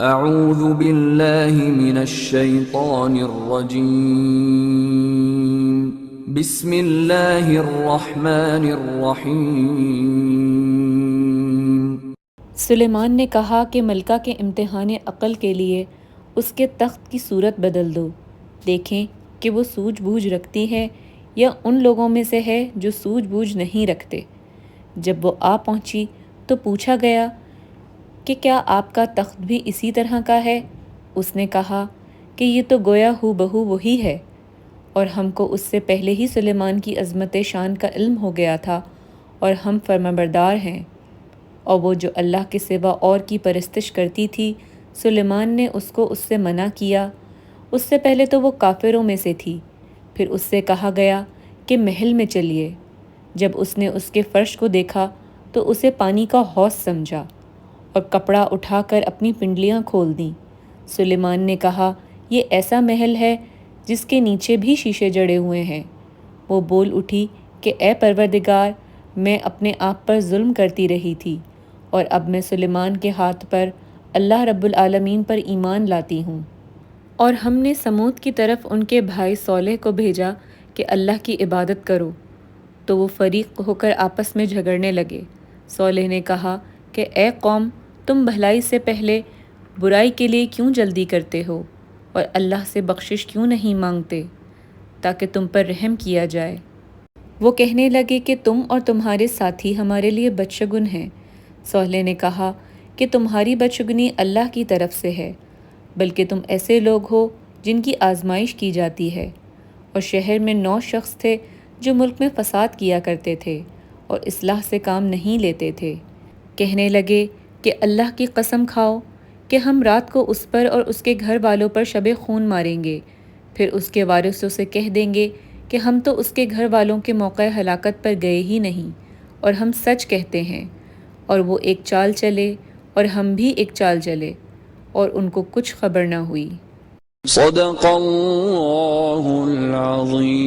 اعوذ باللہ من الشیطان الرجیم بسم اللہ الرحمن الرحیم۔ سلیمان نے کہا کہ ملکہ کے امتحان عقل کے لیے اس کے تخت کی صورت بدل دو، دیکھیں کہ وہ سوجھ بوجھ رکھتی ہے یا ان لوگوں میں سے ہے جو سوجھ بوجھ نہیں رکھتے۔ جب وہ آ پہنچی تو پوچھا گیا کہ کیا آپ کا تخت بھی اسی طرح کا ہے؟ اس نے کہا کہ یہ تو گویا ہو بہو وہی ہے، اور ہم کو اس سے پہلے ہی سلیمان کی عظمت شان کا علم ہو گیا تھا، اور ہم فرمانبردار ہیں۔ اور وہ جو اللہ کے سوا اور کی پرستش کرتی تھی، سلیمان نے اس کو اس سے منع کیا۔ اس سے پہلے تو وہ کافروں میں سے تھی۔ پھر اس سے کہا گیا کہ محل میں چلیے۔ جب اس نے اس کے فرش کو دیکھا تو اسے پانی کا حوض سمجھا اور کپڑا اٹھا کر اپنی پنڈلیاں کھول دیں۔ سلیمان نے کہا یہ ایسا محل ہے جس کے نیچے بھی شیشے جڑے ہوئے ہیں۔ وہ بول اٹھی کہ اے پروردگار، میں اپنے آپ پر ظلم کرتی رہی تھی، اور اب میں سلیمان کے ہاتھ پر اللہ رب العالمین پر ایمان لاتی ہوں۔ اور ہم نے سمود کی طرف ان کے بھائی صالح کو بھیجا کہ اللہ کی عبادت کرو، تو وہ فریق ہو کر آپس میں جھگڑنے لگے۔ صالح نے کہا کہ اے قوم، تم بھلائی سے پہلے برائی کے لیے کیوں جلدی کرتے ہو، اور اللہ سے بخشش کیوں نہیں مانگتے تاکہ تم پر رحم کیا جائے؟ وہ کہنے لگے کہ تم اور تمہارے ساتھی ہمارے لیے بدشگن ہیں۔ صالح نے کہا کہ تمہاری بدشگنی اللہ کی طرف سے ہے، بلکہ تم ایسے لوگ ہو جن کی آزمائش کی جاتی ہے۔ اور شہر میں 9 شخص تھے جو ملک میں فساد کیا کرتے تھے اور اصلاح سے کام نہیں لیتے تھے۔ کہنے لگے کہ اللہ کی قسم کھاؤ کہ ہم رات کو اس پر اور اس کے گھر والوں پر شب خون ماریں گے، پھر اس کے وارثوں سے کہہ دیں گے کہ ہم تو اس کے گھر والوں کے موقع ہلاکت پر گئے ہی نہیں، اور ہم سچ کہتے ہیں۔ اور وہ ایک چال چلے اور ہم بھی ایک چال چلے، اور ان کو کچھ خبر نہ ہوئی۔ صدق اللہ العظیم۔